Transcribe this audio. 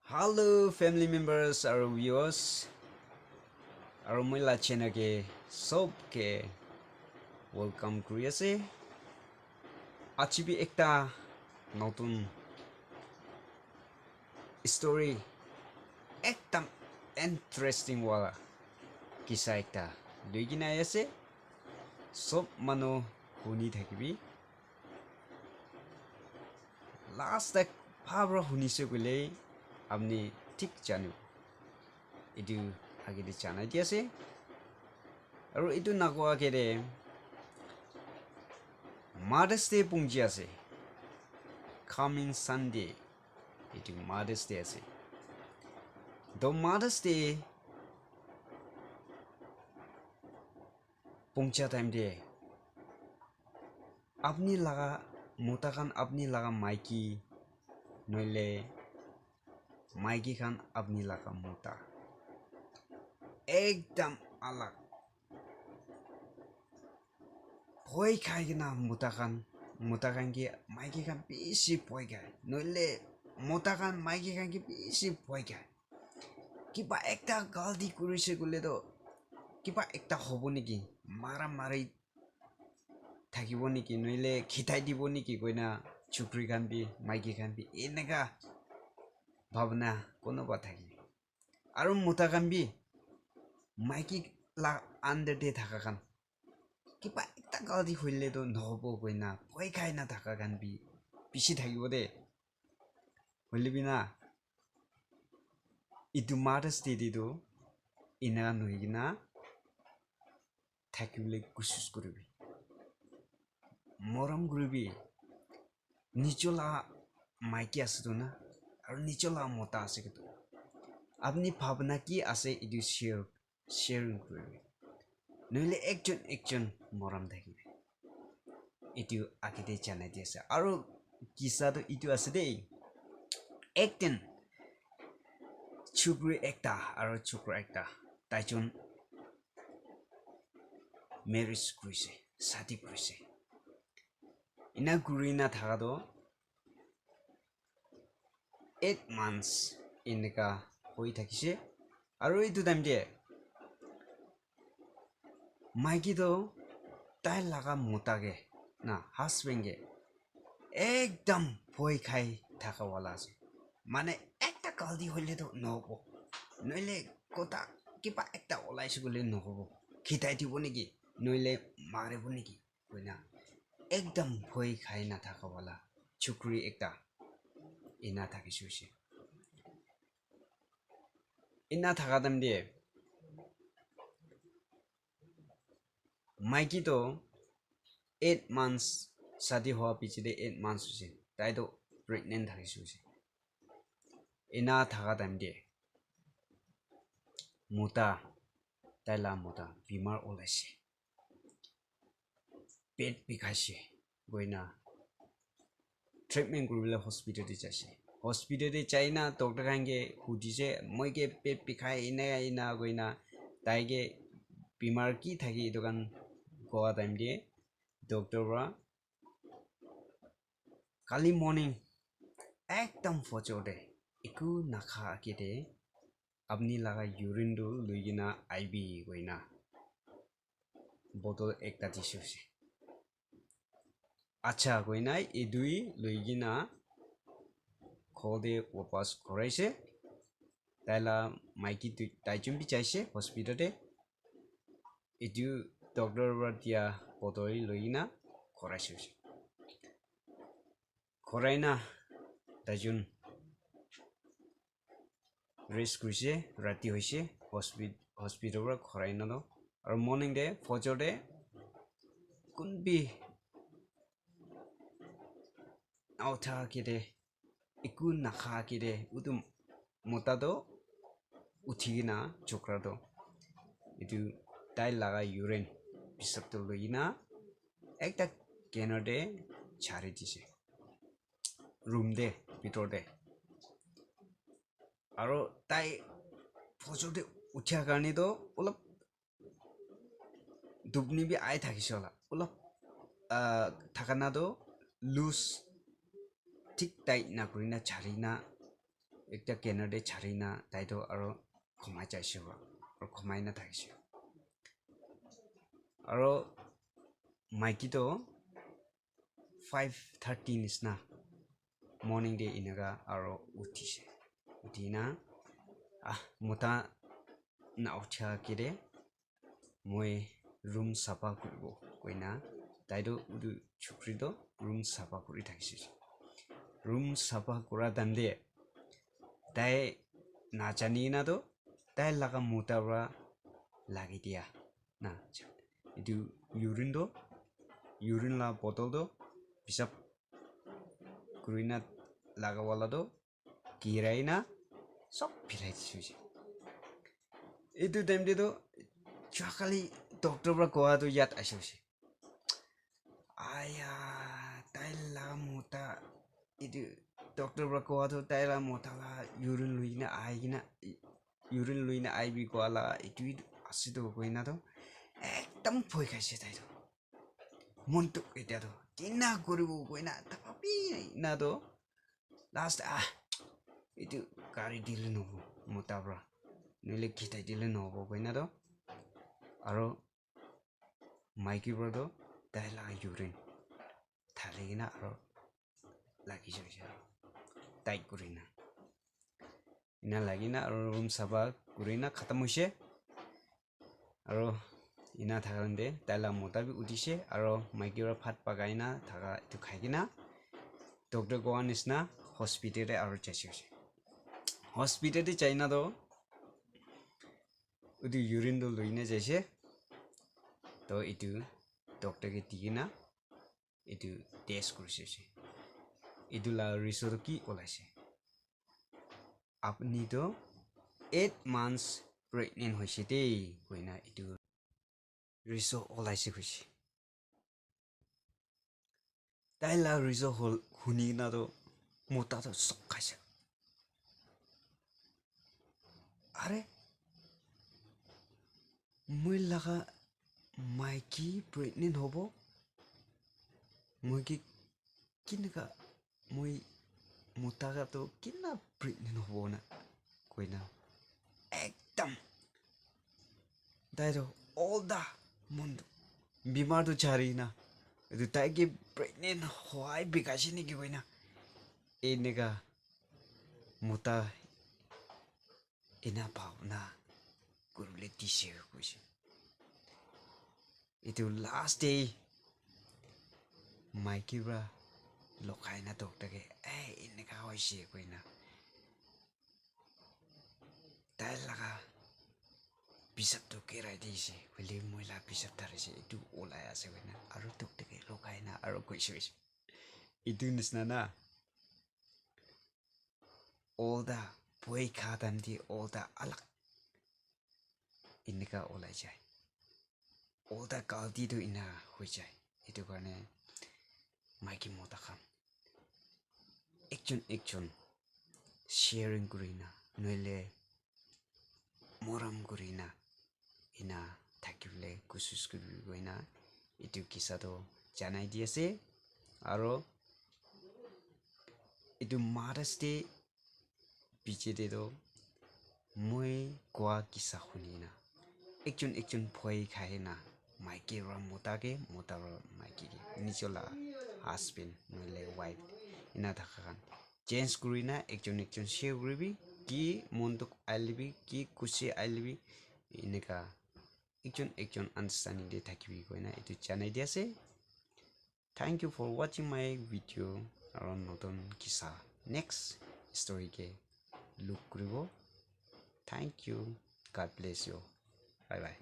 Hello, family members আৰু viewers আৰু মই লাচেনাকে সবকে welcome কৰি আছে আজি বি একটা নতুন story একদম interesting wala কিসা একটা লৈ কিনে আহি আছে সব মানুহ শুনি থাকিবি লাষ্ট এক ভাবৰা শুনিছে গ'লে আপুনি ঠিক জানিব এইটো আগেদি জানাই দি আছে আৰু এইটো নাগোৱাকে দে Mother's Day পুঞ্জি আছে coming Sunday এইটো Mother's Day আছে the Mother's Day পুঞ্জা টাইম দে আপনি লাগা মোটা খান আপনি লাগা মাইকি নইলে মাইকি খান আপনি লাগা মোটা একদম আলাগ ভয় খাই কিনা মোটা খান কি মাইকি খান বেছি ভয় খায় নইলে মোটা খান মাইকি খান কি বেছি ভয় খায় কিবা একটা গালদি কৰিছে গ'লেতো কিবা একটা হ'ব নেকি মাৰা মাৰি থাকিব নেকি নইলে খিটাই দিব নেকি কইনা চুকৰি খান বি মাইকি খান বি এনেকা ভাৱনা কোনোবা থাকে আৰু মোটা খান বি মাইকি লা আণ্ডাৰতে থাকা খান কিবা একটা গালদি হইলেতো নহ'ব কইনা ভয় খাই না থাকা খান বি পিছি থাকিব দে হইলে বিনা ইটো Mother's Day দিটো ইনা নহি কিনা থাকিবলৈ কোচিছ কৰিবি মৰম কৰিবি নিচলা মাইকি আছেতো না আৰু নিচলা মতা আছে কিন্তু আপনি ভাৱনা কি আছে এইটো শ্বেয়াৰিং কৰিবি নইলে একজন মৰম থাকিবি এইটো আগেতে জানাই দি আছে আৰু কিছাটো এইটো আছে দেই একদিন চুকৰি একটা আৰু চুকৰা একটা তাইজন মেৰিজ কৰিছে শাদি কৰিছে ইনা ঘূৰি না থাকাতো 8 months এনেকা হৈ থাকিছে আৰু এইটো টাইম দিয়ে মাইকিতো তাই লাগা মোটাকে না হাজবেণ্ডে একদম ভয় খাই থাকাৱালা আছে মানে একটা গালদি হইলেতো নহ'ব নইলে কথা কিবা একটা ওলাইছে গ'লে নহ'ব খিটাই দিব নেকি নইলে মাৰিব নেকি কইনা একদম ভয় খাই নাথাকাৱালা চুকৰি একটা ইনা থাকিছে ইনা থাকা টাইম দিয়ে মাইকিতো 8 months শাদি হোৱা পিছতে 8 months হৈছে তাইতো প্ৰেগনেণ্ট থাকিছে ইনা থাকা টাইম দিয়ে মোটা তাইলা মোটা বেমাৰ ওলাইছে পেট বিষাইছে গইনা ট্ৰিটমেণ্ট কৰিবলৈ হস্পিটেলতে যাইছে হস্পিটেলতে যাই না ডক্টৰ খানকে সুধিছে মইকে পেট বিষাই ইনা গইনা তাইকে বেমাৰ কি থাকি এইটো কাৰণ কোৱা টাইম দিয়ে ডক্টৰ পৰা কালি মৰ্নিং একদম ফজৰতে একো নাখাকে আপনি লাগা ইউৰিনটো লৈ কিনা আইবি গইনা বটল একটা দিছে আচ্ছা গইনা এই দুই লৈ কিনা ঘৰতে ৱাপাছ কৰাইছে তাইলা মাইকি তাইজন বিচাৰিছে হস্পিটেলতে এইটো ডক্টৰৰ পৰা দিয়া বটল লৈ কিনা কৰাইছে কৰাই না তাইজন ৰেষ্ট কৰিছে ৰাতি হৈছে হস্পিটেলৰ পৰা কৰাই না আৰু মৰ্নিং দে ফজৰতে কোনবি নাউথাকে দে একো নাখাকে দে উটো মোটাটো উঠি কিনা চক্ৰাটো এইটো তাই লাগা ইউৰিন পিছতটো লৈ কিনা একটা কেনতে ছাৰি দিছে ৰুম দে ভিতৰতে আৰু তাই ফজৰতে উঠাৰ কাৰণেতো অলপ দুবনি বি আই থাকিছে অলপ থাকানাতো লুজ ঠিক টাইট না কৰি না ছাৰি না একটা কেনাৰে ছাড়ি না তাই তো আৰো ক্ষমাই চাইছে আৰ ক্ষমাই না থাকিছে আৰু মাইকিটো 5:30 নিচিনা মৰ্ণিং ডে এনেকা আৰু উঠিছে উঠি না মোটা না উঠা কেৰে মই ৰুম চাফা কৰিব কইনা তাইতো চুক্ৰিটো ৰুম চাফা কৰি থাকিছে ৰুম চাফা কৰা দান্দে তাই নাজানি না তো তাই লাগা মোটাবৰা লাগি দিয়া না itu urine la bottle do pisap kurina laga wala do kirai na sok pilai suji itu time de do chakali doctor bra koa do yat asusi aya tai la mota itu doctor bra koa do tai la mota la urine luina ai bi koa la itu asido koina do একদম ভয় খাইছে তাই তো মনটো এতিয়াতো কিনা কৰিব কইনা তাপাপি না তো লাষ্ট এইটো গাড়ী দিলে নহ'ব মোটাৰ পৰা নহ'লে খিটাই দিলে নহ'ব কইনা তো আৰু মাইকীৰ পৰাতো তাই লাগা ইউৰিন ঢালি কিনা আৰু লাগি যাইছে আৰু টাইট কৰি না ইনা লাগি না আৰু ৰুম চাফা কৰি না খতম হৈছে আৰু ইনা থাকতে তাইলা মোটা বি উঠিছে আৰু মাইকীৰ ভাত পাকাই না থাকা এইটো খাই কিনা ডক্টৰ কোৱা নিচিনা হস্পিটেলে আৰু যাইছে হস্পিটেলে যাই না তো এইটো ইউৰিনটো লৈ না যাইছে তো এইটো ডক্টৰকে দি কিনা এইটো টেষ্ট কৰিছে এইটো ৰিচৰ্ট কি ওলাইছে আপুনিতো 8 months প্ৰেগনেণ্ট হৈছে দেই কইনা এইটো ৰিচো ওলাইছে কৈছে তাই লা ৰিচো হল শুনি না তো মোটাটো চক খাইছে আৰে মই লাগা মাইকী প্ৰেগনেণ্ট হ'ব মই কি কিনকা মই মোটাগাতো কিনা প্ৰেগনেণ্ট হ'ব না কইনা একদম তাইতো all the mundo bimardo chari na itu taigi pregnant hoai bikashi ni gi na enega muta ina pauna gurule tise kuisi itu last day maikira lokai na dokter ke enega hoisi kuina tai laga bisap to kerai diise wili moila bisap tarise itu olai ase wena aru tukte ke lokai na aru koishois itu nisna na all the boy khadan di all the alak inika olai jai all the galti to ina hoi jai itu karne maiki mota kham ekjon sharing kurina noile moram kurina ina থাকিলে কোশিশ কৰিব না এটো কিছাটো জানাই দি আছে আৰু এটো mothers day পিছেতে তো মই কোৱা কিছা শুনি না একজন ভয় খায় না মাইকী ৰ মোটাকে মোটাৰ মাইকীকে নিজলা হাজবেণ্ড নহলে ওয়াইফ ইনা থাকান চেঞ্জ কৰি না একজন শেয়াৰ কৰিবি কি মনটো আইলিবি কি খুশি আইলিবি এনেকা একজন understanding de থাকিবি কইনা এটো জানাই দি আছে thank you for watching my video around নতুন কিছা next story ke look koribo thank you god bless you bye bye